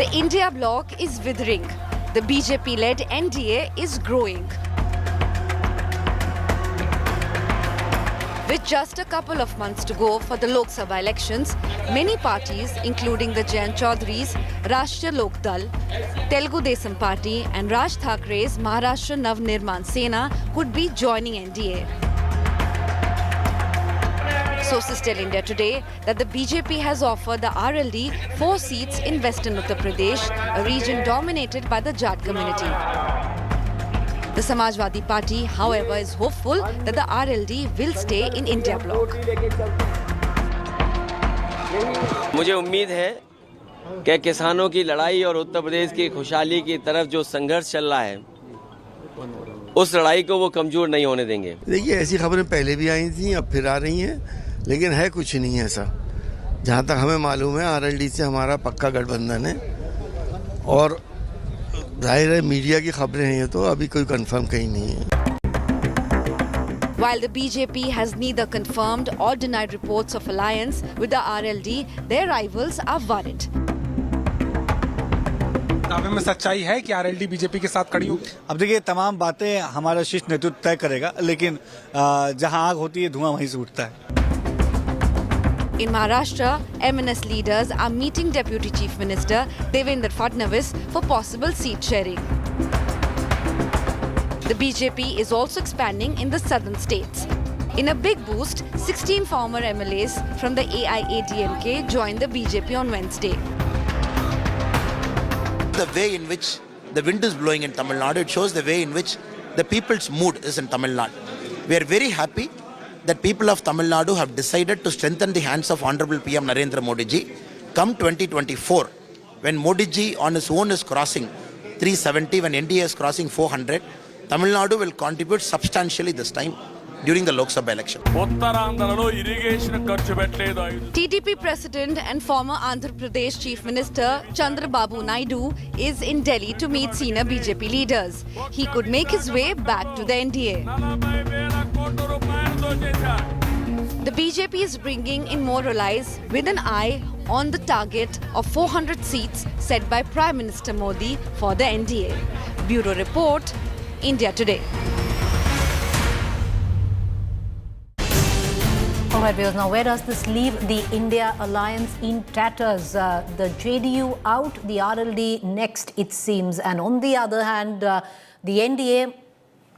The India bloc is withering. The BJP-led NDA is growing. With just a couple of months to go for the Lok Sabha elections, many parties, including the Jayant Chaudhary's Rashtriya Lok Dal, Telugu Desam Party and Raj Thakrae's Maharashtra Nav Nirman Sena could be joining NDA. Sources tell India Today that the BJP has offered the RLD 4 seats in western Uttar Pradesh, a region dominated by the Jat community. The Samajwadi Party, however, is hopeful that the RLD will stay in India bloc. मुझे उम्मीद है कि किसानों की लड़ाई और उत्तर प्रदेश की खुशहाली की तरफ जो संघर्ष चल रहा है, उस लड़ाई को वो कमजोर नहीं होने देंगे। देखिए, ऐसी खबरें पहले भी आई थी, अब फिर आ रही हैं, लेकिन है कुछ नहीं ऐसा। जहाँ तक हमें मालूम है, आरएलडी से हमारा पक्का गठबंधन है और जाहिर है मीडिया की खबरें हैं, ये तो अभी कोई कंफर्म कहीं नहीं है। While the BJP has neither confirmed or denied reports of alliance with the RLD, their rivals are worried. दावे में सच्चाई है कि आरएलडी बीजेपी के साथ खड़ी होगी? अब देखिए, तमाम बातें हमारा शीर्ष नेतृत्व तय करेगा, लेकिन जहां आग होती है धुआं वहीं से उठता है। In Maharashtra, MNS leaders are meeting Deputy Chief Minister Devendra Fadnavis for possible seat sharing. The BJP is also expanding in the southern states. In a big boost, 16 former MLAs from the AIADMK joined the BJP on Wednesday. The way in which the wind is blowing in Tamil Nadu, it shows the way in which the people's mood is in Tamil Nadu. We are very happy that people of Tamil Nadu have decided to strengthen the hands of Honorable PM Narendra Modi ji. Come 2024, when Modi ji on his own is crossing 370, when NDA is crossing 400, Tamil Nadu will contribute substantially this time during the Lok Sabha election. TDP President and former Andhra Pradesh Chief Minister Chandrababu Naidu is in Delhi to meet senior BJP leaders. He could make his way back to the NDA. The BJP is bringing in more allies with an eye on the target of 400 seats set by Prime Minister Modi for the NDA. Bureau Report, India Today. All right, viewers, now where does this leave the India alliance in tatters? The JDU out, the RLD next, it seems. And on the other hand, the NDA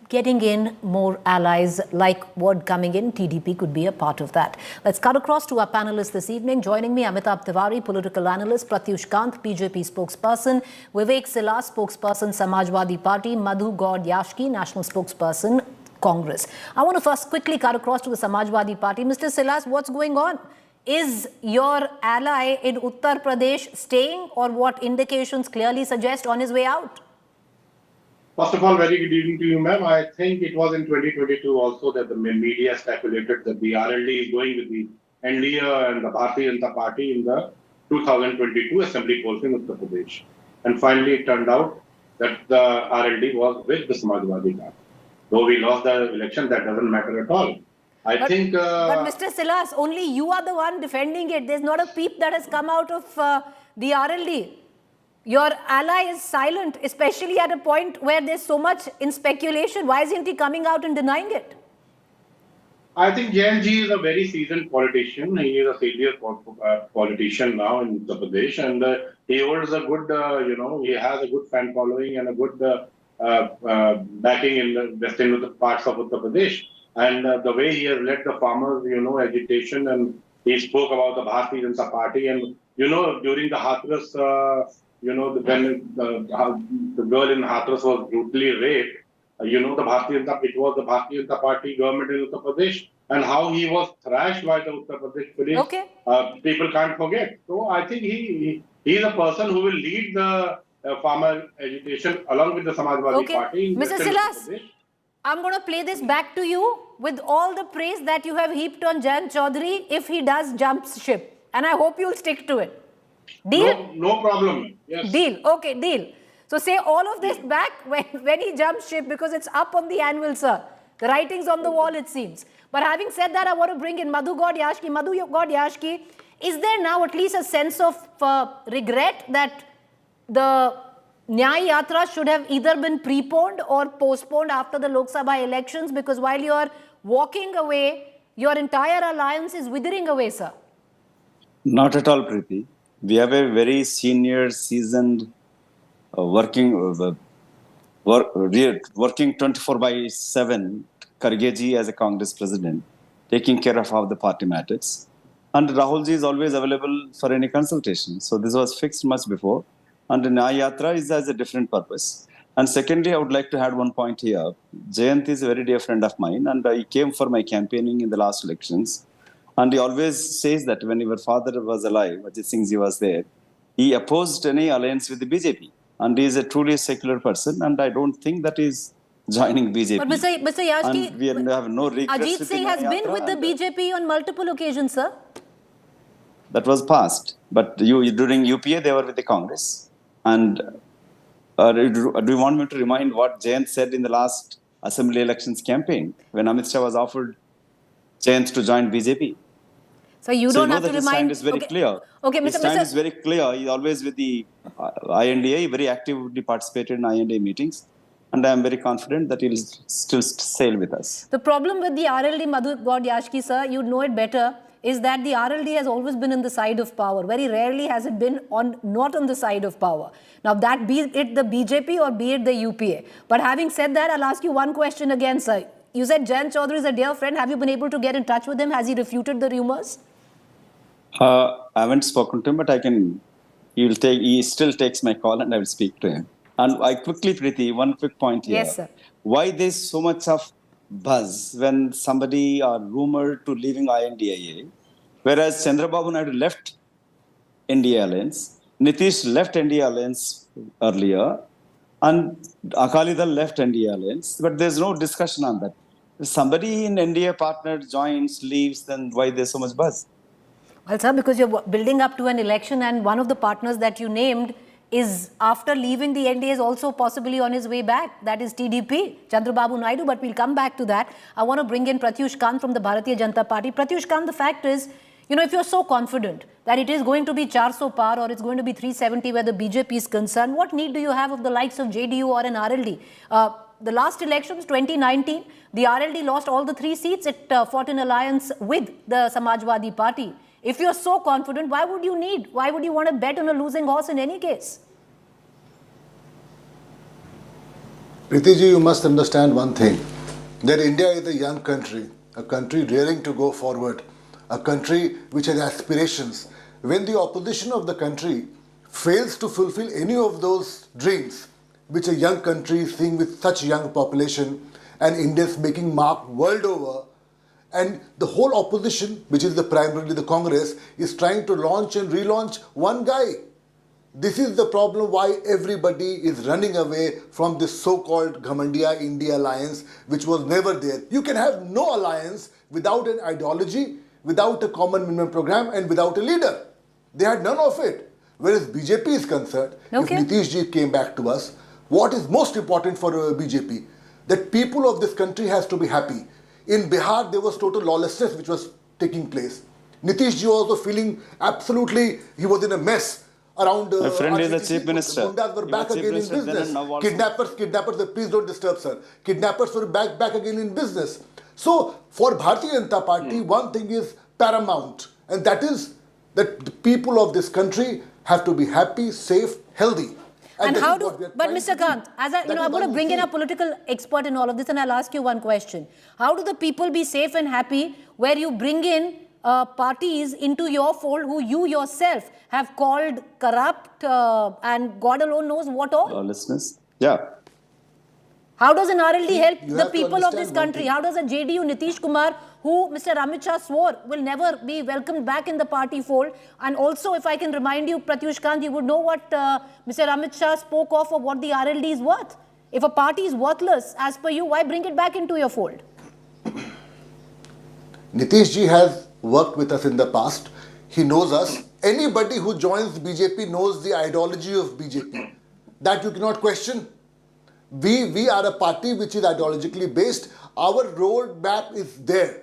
getting in more allies, like word coming in, TDP could be a part of that. Let's cut across to our panelists this evening. Joining me, Amitabh Tiwari, political analyst, Pratyush Kant, BJP spokesperson, Vivek Silla, spokesperson, Samajwadi Party, Madhu Gaud Yashki, national spokesperson, Congress. I want to first quickly cut across to the Samajwadi Party. Mr. Silas, what's going on? Is your ally in Uttar Pradesh staying, or what indications clearly suggest on his way out? First of all, very good evening to you, ma'am. I think it was in 2022 also that the media speculated that the RLD is going with the NDA and the Bharatiya Janata Party in the 2022 assembly polls in Uttar Pradesh. And finally, it turned out that the RLD was with the Samajwadi Party. Though we lost the election, that doesn't matter at all. I think... but Mr. Silas, only you are the one defending it. There's not a peep that has come out of the RLD. Your ally is silent, especially at a point where there's so much in speculation. Why isn't he coming out and denying it? I think Jayant ji is a very seasoned politician. He is a senior politician now in Uttar Pradesh, and he holds a good, he has a good fan following and a good backing in the western parts of Uttar Pradesh. And the way he has led the farmers, agitation, and he spoke about the Bharatiya Janata Party, and during the Hathras. When the girl in Hathras was brutally raped, it was the Bharatiya Janata Party government in Uttar Pradesh, and how he was thrashed by the Uttar Pradesh police. Okay. People can't forget. So I think he is a person who will lead the farmer agitation along with the Samajwadi Party. Mr. Silas, I'm going to play this back to you with all the praise that you have heaped on Jayant Chaudhary if he does jump ship. And I hope you'll stick to it. Deal? No problem. Yes. Deal. Okay, deal. So say all of this back when he jumps ship, because it's up on the anvil, sir. The writing's on the wall, it seems. But having said that, I want to bring in Madhu Gaud Yashki. Madhu Gaud Yashki, is there now at least a sense of regret that the Nyay Yatra should have either been preponed or postponed after the Lok Sabha elections, because while you are walking away, your entire alliance is withering away, sir. Not at all, Preeti. We have a very senior, seasoned, working 24/7 Kargeji as a Congress president, taking care of all the party matters. And Rahulji is always available for any consultation. So this was fixed much before. And the Nyaya Yatra is as a different purpose. And secondly, I would like to add one point here. Jayant is a very dear friend of mine, and he came for my campaigning in the last elections. And he always says that when your father was alive, Ajit Singh Ji was there, he opposed any alliance with the BJP. And he is a truly secular person, and I don't think that is joining BJP. But Mr. Yashki, and we have no regrets. Ajit Singh has been with the BJP on multiple occasions, sir. That was past. But during UPA, they were with the Congress. And do you want me to remind what Jayant said in the last assembly elections campaign when Amit Shah was offered Jayant to join BJP? So you don't have to his remind. stand is very clear. Okay, his stand is very clear. He's always with the INDA. He very actively participated in INDA meetings. And I am very confident that he will still sail with us. The problem with the RLD, Madhu God Yashki, sir, you know it better, is that the RLD has always been on the side of power. Very rarely has it been not on the side of power. Now, that be it the BJP or be it the UPA. But having said that, I'll ask you one question again, sir. You said Jayant Chaudhary is a dear friend. Have you been able to get in touch with him? Has he refuted the rumours? I haven't spoken to him, but he still takes my call and I will speak to him. And I quickly, Preeti, one quick point here. Yes, sir. Why there's so much of buzz when somebody are rumored to leaving INDIA, whereas Chandrababu Naidu left NDA alliance, Nitish left NDA alliance earlier, and Akali Dal left NDA alliance, but there's no discussion on that. If somebody in NDA partner joins, leaves, then why there's so much buzz? Well, sir, because you're building up to an election and one of the partners that you named is, after leaving the NDA, is also possibly on his way back. That is TDP, Chandrababu Naidu, but we'll come back to that. I want to bring in Pratyush Kant from the Bharatiya Janata Party. Pratyush Kant, the fact is, if you're so confident that it is going to be 400 par or it's going to be 370 where the BJP is concerned, what need do you have of the likes of JDU or an RLD? The last elections, 2019, the RLD lost all the 3 seats. It fought in alliance with the Samajwadi Party. If you're so confident, why would you want to bet on a losing horse in any case? Preeti ji, you must understand one thing, that India is a young country, a country daring to go forward, a country which has aspirations. When the opposition of the country fails to fulfill any of those dreams, which a young country is seeing with such young population, and India is making mark world over, and the whole opposition, which is primarily the Congress, is trying to launch and relaunch one guy. This is the problem why everybody is running away from this so-called Ghamandiya India alliance, which was never there. You can have no alliance without an ideology, without a common minimum program, and without a leader. They had none of it. Whereas BJP is concerned, if Nitish ji came back to us, what is most important for BJP? That people of this country has to be happy. In Bihar, there was total lawlessness which was taking place. Nitish ji was also feeling absolutely, he was in a mess around. My friend is the chief minister. Gundas were back again in business. Kidnappers, please don't disturb, sir. Kidnappers were back again in business. So, for Bharatiya Janata Party, one thing is paramount, and that is that the people of this country have to be happy, safe, healthy. And how do, but Mr. Kant, as I'm going to bring in a political expert in all of this, and I'll ask you one question. How do the people be safe and happy where you bring in parties into your fold who you yourself have called corrupt and God alone knows what all? Listeners, yeah. How does an RLD help the people of this country? How does a JDU Nitish Kumar, who Mr. Amit Shah swore will never be welcomed back in the party fold? And also, if I can remind you, Pratyush Kant, you would know what Mr. Amit Shah spoke of what the RLD is worth. If a party is worthless, as per you, why bring it back into your fold? Nitish ji has worked with us in the past. He knows us. Anybody who joins BJP knows the ideology of BJP. That you cannot question. We are a party which is ideologically based. Our roadmap is there.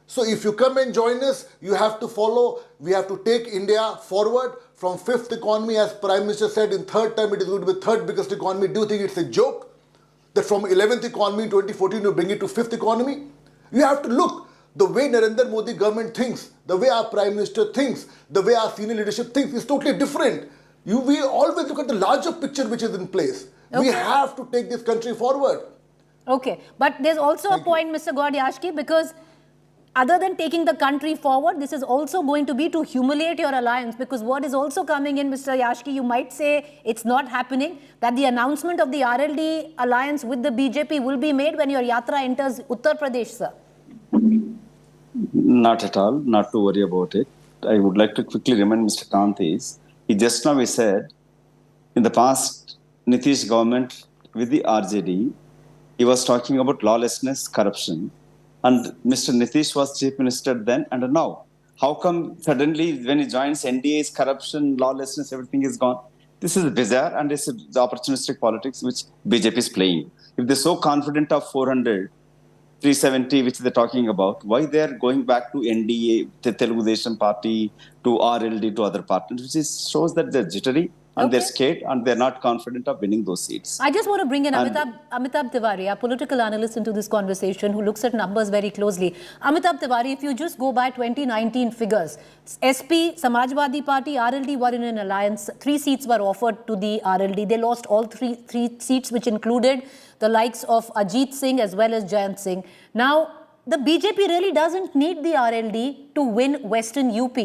So if you come and join us, you have to follow. We have to take India forward from fifth economy, as Prime Minister said, in third term it is going to be third biggest economy. Do you think it's a joke that from 11th economy in 2014 you bring it to fifth economy? You have to look the way Narendra Modi government thinks, the way our Prime Minister thinks, the way our senior leadership thinks is totally different. We always look at the larger picture which is in place. Okay. We have to take this country forward. Okay, but there's also a point, Mr. Gaud-Yashki, because other than taking the country forward, this is also going to be to humiliate your alliance, because what is also coming in, Mr. Yashki, you might say it's not happening, that the announcement of the RLD alliance with the BJP will be made when your yatra enters Uttar Pradesh, sir. Not at all, not to worry about it. I would like to quickly remind Mr. Kantis, just now he said, in the past, Nitish government with the RJD, he was talking about lawlessness, corruption. And Mr. Nitish was chief minister then and now. How come suddenly when he joins NDA's corruption, lawlessness, everything is gone? This is bizarre and this is the opportunistic politics which BJP is playing. If they're so confident of 400, 370 which they're talking about, why they're going back to NDA, the Telugu Desam party, to RLD, to other partners, which shows that they're jittery and they're scared and they're not confident of winning those seats. I just want to bring in Amitabh Tiwari, a political analyst, into this conversation who looks at numbers very closely. Amitabh Tiwari, if you just go by 2019 figures, SP, Samajwadi Party, RLD were in an alliance. 3 seats were offered to the RLD. They lost all three seats, which included the likes of Ajit Singh as well as Jayant Singh. Now, the BJP really doesn't need the RLD to win Western UP.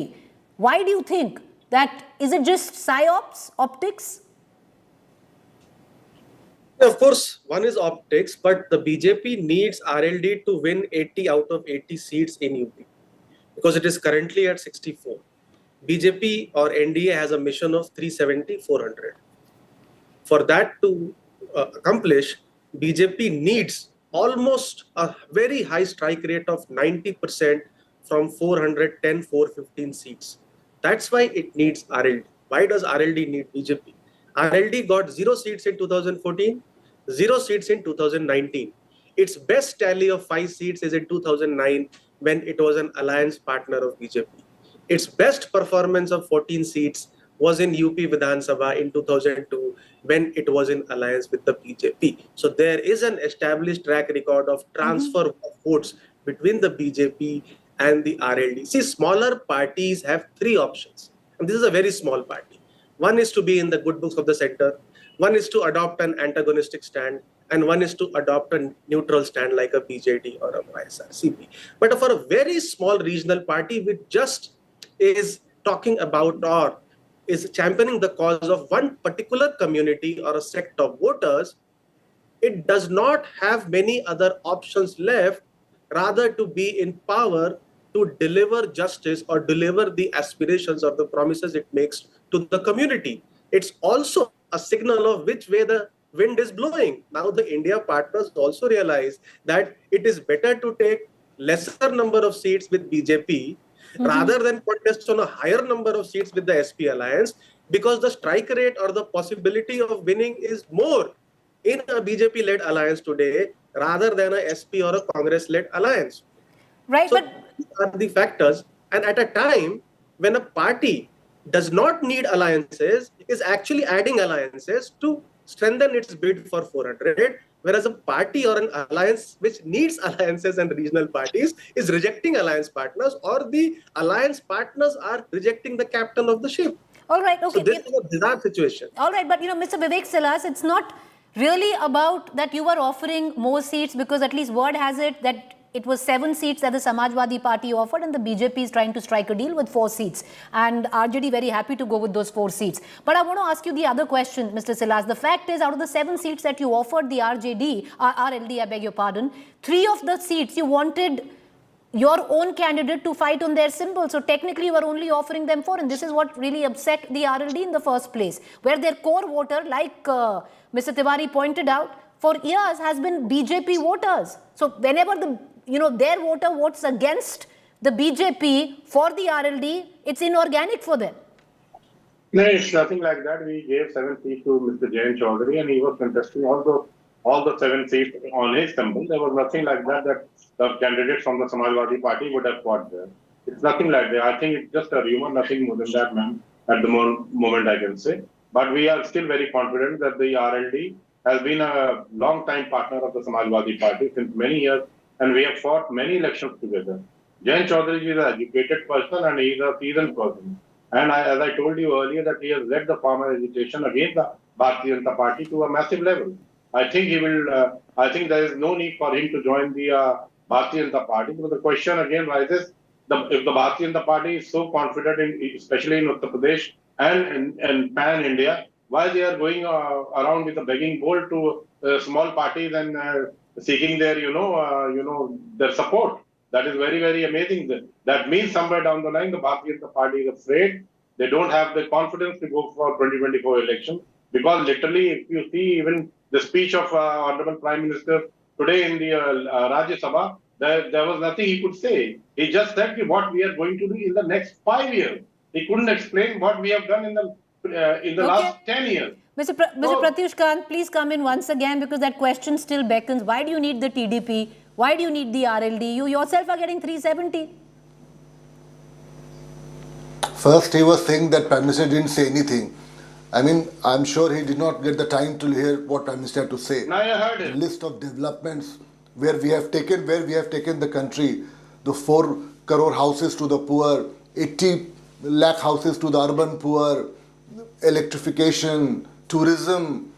Why do you think that? Is it just psyops, optics? Of course, one is optics, but the BJP needs RLD to win 80 out of 80 seats in UP because it is currently at 64. BJP or NDA has a mission of 370, 400. For that to accomplish, BJP needs almost a very high strike rate of 90% from 410, 415 seats. That's why it needs RLD. Why does RLD need BJP? RLD got 0 seats in 2014, 0 seats in 2019. Its best tally of 5 seats is in 2009 when it was an alliance partner of BJP. Its best performance of 14 seats was in UP Vidhan Sabha in 2002 when it was in alliance with the BJP. So there is an established track record of transfer of votes between the BJP and the RLD. See, smaller parties have 3 options. And this is a very small party. One is to be in the good books of the center. One is to adopt an antagonistic stand. And one is to adopt a neutral stand like a BJD or a YSRCP. But for a very small regional party which just is talking about or is championing the cause of one particular community or a sect of voters, it does not have many other options left rather to be in power to deliver justice or deliver the aspirations or the promises it makes to the community. It's also a signal of which way the wind is blowing. Now the India partners also realize that it is better to take lesser number of seats with BJP rather than contest on a higher number of seats with the SP alliance, because the strike rate or the possibility of winning is more in a BJP-led alliance today rather than a SP or a Congress-led alliance. Right, so but these are the factors. And at a time when a party does not need alliances, is actually adding alliances to strengthen its bid for 400, whereas a party or an alliance which needs alliances and regional parties is rejecting alliance partners, or the alliance partners are rejecting the captain of the ship. all right, okay. So this is a bizarre situation. All right, but Mr. Vivek Silas, it's not really about that you were offering more seats, because at least word has it that it was 7 seats that the Samajwadi Party offered and the BJP is trying to strike a deal with 4 seats. And RJD very happy to go with those 4 seats. But I want to ask you the other question, Mr. Silas. The fact is, out of the 7 seats that you offered the RLD, I beg your pardon, 3 of the seats you wanted your own candidate to fight on their symbol. So technically you were only offering them 4, and this is what really upset the RLD in the first place, where their core voter, like Mr. Tiwari pointed out, for years has been BJP voters. So whenever their voter votes against the BJP for the RLD, it's inorganic for them. No, it's nothing like that. We gave 7 seats to Mr. Jayant Chaudhary and he was contesting all the all the 7 seats on his temple. There was nothing like that the candidates from the Samajwadi Party would have fought there. It's nothing like that. I think it's just a rumor, nothing more than that, ma'am, at the moment I can say. But we are still very confident that the RLD has been a long-time partner of the Samajwadi Party since many years, and we have fought many elections together. Jayant Chaudhary is an educated person and he is a seasoned person. And as I told you earlier, that he has led the farmer agitation against the Bharatiya Janata Party to a massive level. I think he will. I think there is no need for him to join the Bharatiya Janata Party. But the question again rises: if the Bharatiya Janata Party is so confident, especially in Uttar Pradesh and pan India, why they are going around with a begging bowl to small parties and seeking their, their support? That is very, very amazing. That means somewhere down the line, the Bharatiya Janata Party is afraid. They don't have the confidence to go for 2024 election. Because literally, if you see even the speech of Honorable Prime Minister today in the Rajya Sabha, there was nothing he could say. He just said what we are going to do in the next 5 years. He couldn't explain what we have done in the last 10 years. Mr. Pratyush Kant, please come in once again, because that question still beckons. Why do you need the TDP? Why do you need the RLD? You yourself are getting 370. First, he was saying that Prime Minister didn't say anything. I mean, I'm sure he did not get the time to hear what Prime Minister had to say. Now you heard it. The list of developments where we have taken the country, the 4 crore houses to the poor, 80 lakh houses to the urban poor, electrification, tourism,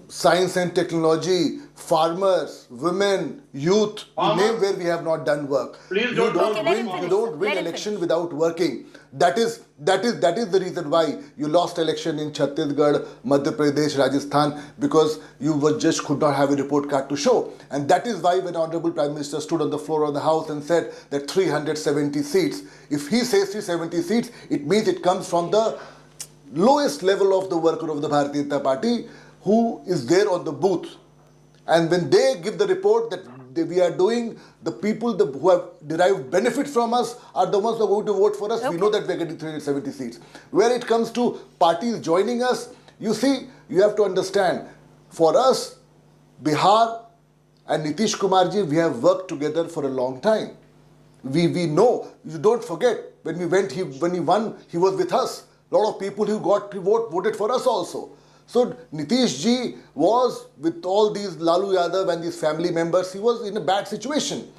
science and technology, farmers, women, youth, you name where we have not done work. Please You don't don't win election without working. That is the reason why you lost election in Chhattisgarh, Madhya Pradesh, Rajasthan, because you just could not have a report card to show. And that is why when Honorable Prime Minister stood on the floor of the House and said that 370 seats, if he says 370 seats, it means it comes from the lowest level of the worker of the Bharatiya Janata Party, who is there on the booth. And when they give the report that we are doing, the people who have derived benefit from us are the ones who are going to vote for us. Okay. We know that we are getting 370 seats. Where it comes to parties joining us, you see, you have to understand, for us, Bihar and Nitish Kumarji, we have worked together for a long time. We know, you don't forget, when he won, he was with us. A lot of people who voted for us also. So Nitish ji was, with all these Lalu Yadav and these family members, he was in a bad situation.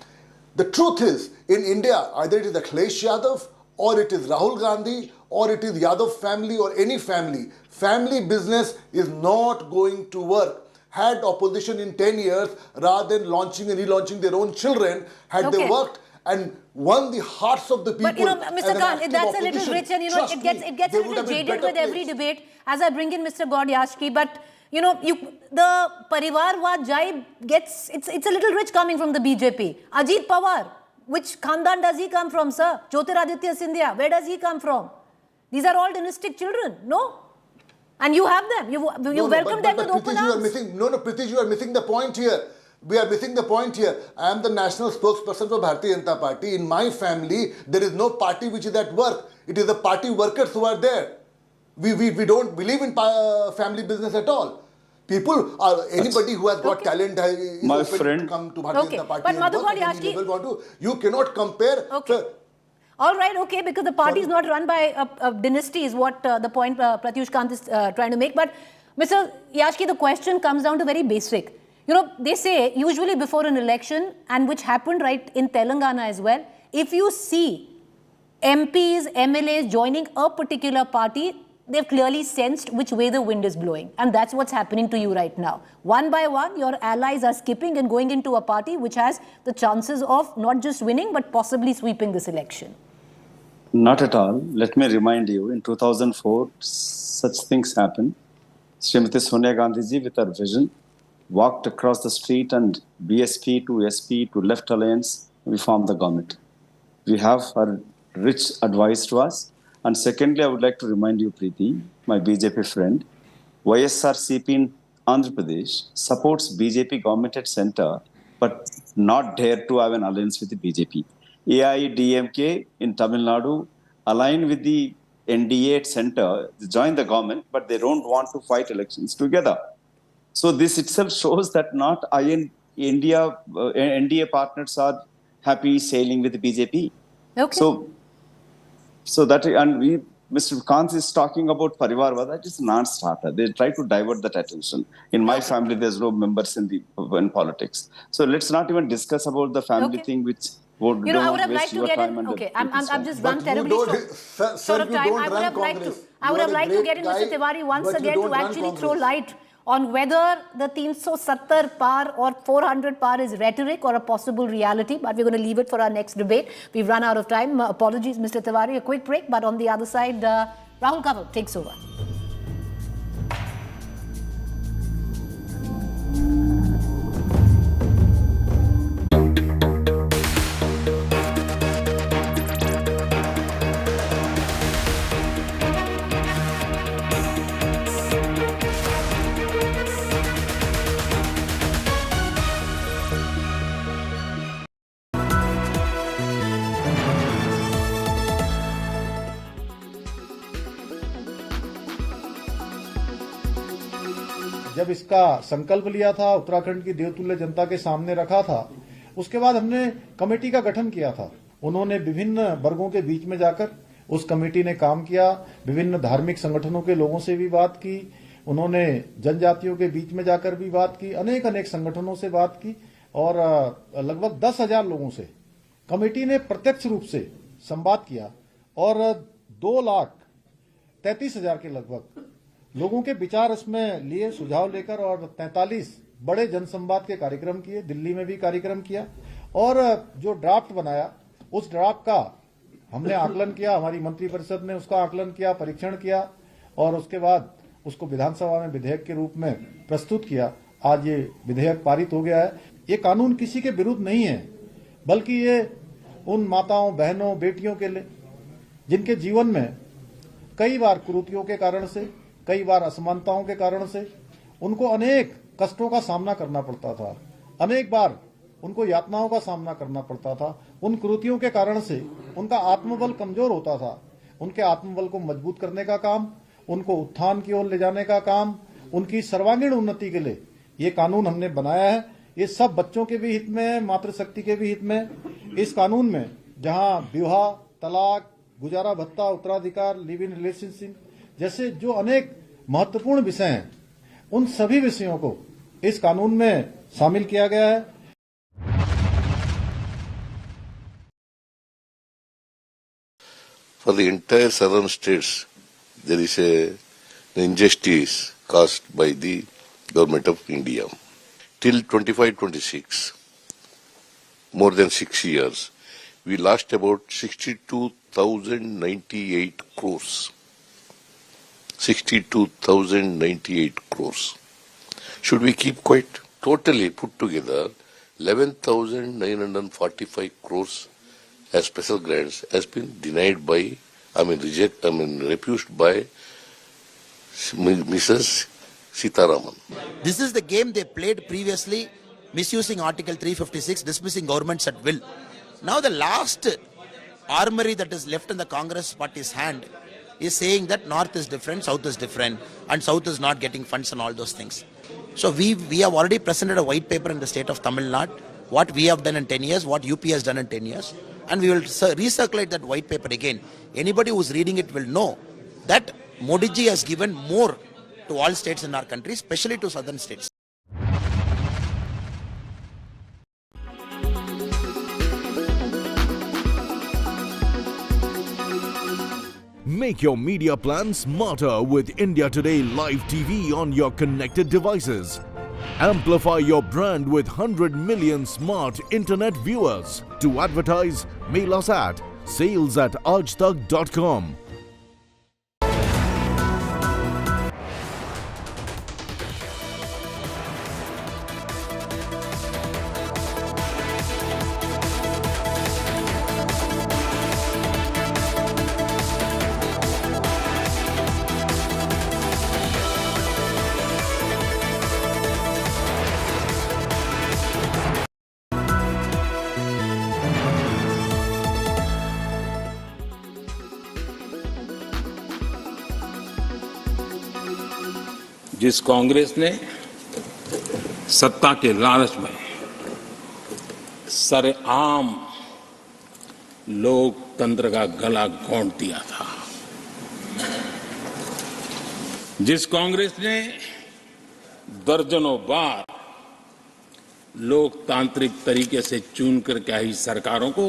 The truth is, in India, either it is Akhilesh Yadav, or it is Rahul Gandhi, or it is Yadav family, or any family. Family business is not going to work. Had opposition in 10 years, rather than launching and relaunching their own children, had they worked and won the hearts of the people. But Mr. Khan, that's a little rich, and it gets a little jaded with every debate as I bring in Mr. Godyaski. But the Parivarwad jibe gets, it's a little rich coming from the BJP. Ajit Pawar, which Khandan does he come from, sir? Jyotiraditya Scindia, where does he come from? These are all dynastic children, no? And you have them. You welcome them with open arms. Preeti, you are missing the point here. We are missing the point here. I am the national spokesperson for Bharatiya Janata Party. In my family, there is no party which is at work. It is the party workers who are there. We don't believe in family business at all. People are, anybody who has got talent is my open friend to come to Bharatiya Janata Party. But Madhukar Yashki, you cannot compare. Okay. All right, okay, because the party is not run by a dynasty is what the point Pratyush Kant is trying to make. But Mr. Yashki, the question comes down to very basic. They say usually before an election, and which happened right in Telangana as well, if you see MPs, MLAs joining a particular party, they've clearly sensed which way the wind is blowing. And that's what's happening to you right now. One by one, your allies are skipping and going into a party which has the chances of not just winning, but possibly sweeping this election. Not at all. Let me remind you, in 2004, such things happened. Srimati Sonia Gandhi ji, with her vision, walked across the street, and BSP to SP to Left Alliance, we formed the government. We have her rich advice to us. And secondly, I would like to remind you, Preeti, my BJP friend, YSRCP in Andhra Pradesh supports BJP government at center, but not dare to have an alliance with the BJP. AIDMK in Tamil Nadu align with the NDA at center, join the government, but they don't want to fight elections together. So this itself shows that not NDA partners are happy sailing with the BJP. Okay. So that, and Mr. Kant is talking about Parivarwada. That is non-starter. They try to divert that attention. In my family, there's no members in politics. So let's not even discuss about the family thing, which would I would have liked to get in. Okay, I'm just run terribly short of time. I would have liked to get in Mr. Tiwari once again to actually throw light on whether the 370 par or 400 par is rhetoric or a possible reality, but we're going to leave it for our next debate. We've run out of time. Apologies, Mr. Tiwari. A quick break, but on the other side, Rahul Kanwal takes over. जब इसका संकल्प लिया था, उत्तराखंड की देवतुल्य जनता के सामने रखा था, उसके बाद हमने कमेटी का गठन किया था। उन्होंने विभिन्न वर्गों के बीच में जाकर उस कमेटी ने काम किया, विभिन्न धार्मिक संगठनों के लोगों से भी बात की, उन्होंने जनजातियों के बीच में जाकर भी बात की, अनेक संगठनों से बात की और लगभग 10,000 लोगों से कमेटी ने प्रत्यक्ष रूप से संवाद किया और 2,33,000 के लगभग लोगों के विचार इसमें लिए, सुझाव लेकर और 43 बड़े जनसंवाद के कार्यक्रम किए, दिल्ली में भी कार्यक्रम किया और जो ड्राफ्ट बनाया उस ड्राफ्ट का हमने आकलन किया, हमारी मंत्रिपरिषद ने उसका आकलन किया, परीक्षण किया और उसके बाद उसको विधानसभा में विधेयक के रूप में प्रस्तुत किया। आज ये विधेयक पारित हो गया है। ये कानून किसी के विरुद्ध नहीं है, बल्कि ये उन माताओं, बहनों, बेटियों के लिए जिनके जीवन में कई बार कुरीतियों के कारण से, कई बार असमानताओं के कारण से उनको अनेक कष्टों का सामना करना पड़ता था, अनेक बार उनको यातनाओं का सामना करना पड़ता था। उन कुरीतियों के कारण से उनका आत्मबल कमजोर होता था। उनके आत्मबल को मजबूत करने का काम, उनको उत्थान की ओर ले जाने का काम, उनकी सर्वांगीण उन्नति के लिए ये कानून हमने बनाया है। ये सब बच्चों के भी हित में है, मातृशक्ति के भी हित में। इस कानून में जहां विवाह, तलाक, गुजारा भत्ता, उत्तराधिकार, लिव इन रिलेशनशिप जैसे जो अनेक महत्वपूर्ण विषय हैं, उन सभी विषयों को इस कानून में शामिल किया गया है। For the entire southern states, there is an injustice caused by the government of India. Till 25-26, more than 6 years, we lost about 62,098 crores. 62,098 crores. Should we keep quiet? Totally put together, 11,945 crores as special grants has been denied by, refused by Mrs. Sitaraman. This is the game they played previously, misusing Article 356, dismissing governments at will. Now the last armory that is left in the Congress party's hand is saying that North is different, South is different, and South is not getting funds and all those things. So we have already presented a white paper in the state of Tamil Nadu, what we have done in 10 years, what UP has done in 10 years, and we will recirculate that white paper again. Anybody who's reading it will know that Modi ji has given more to all states in our country, especially to southern states. Make your media plan smarter with India Today Live TV on your connected devices. Amplify your brand with 100 million smart internet viewers. To advertise, mail us at sales@aajtak.com. जिस कांग्रेस ने सत्ता के लालच में सरेआम लोकतंत्र का गला घोंट दिया था। जिस कांग्रेस ने दर्जनों बार लोकतांत्रिक तरीके से चुनकर के आई सरकारों को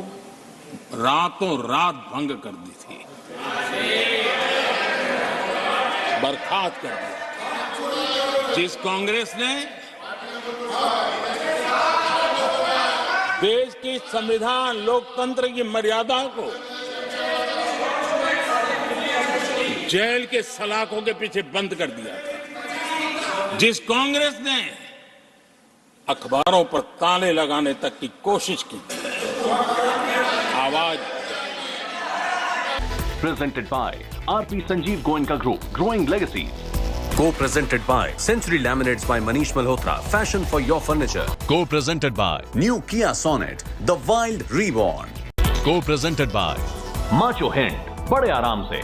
रातों रात भंग कर दी थी, बर्खास्त कर दिया। जिस कांग्रेस ने देश की संविधान लोकतंत्र की मर्यादा को जेल के सलाखों के पीछे बंद कर दिया था, जिस कांग्रेस ने अखबारों पर ताले लगाने तक की कोशिश की, आवाज। Presented by RP Sanjeev Goenka Group, Growing Legacies. Co-presented by Century Laminates by Manish Malhotra, fashion for your furniture. Co-presented by New Kia Sonet, the wild reborn. Co-presented by Macho Hind, बड़े आराम से.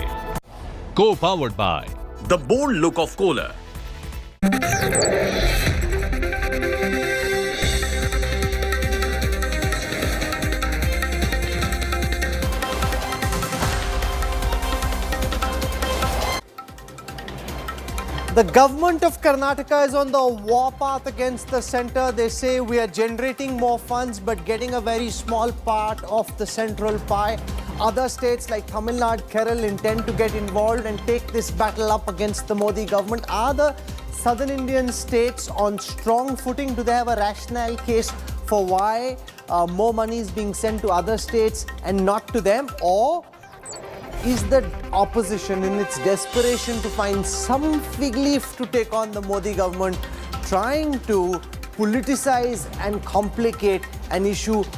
Co-powered by The bold look of Kohler. The government of Karnataka is on the warpath against the centre. They say we are generating more funds but getting a very small part of the central pie. Other states like Tamil Nadu, Kerala intend to get involved and take this battle up against the Modi government. Are the southern Indian states on strong footing? Do they have a rationale case for why more money is being sent to other states and not to them? Or is the opposition in its desperation to find some fig leaf to take on the Modi government trying to politicize and complicate an issue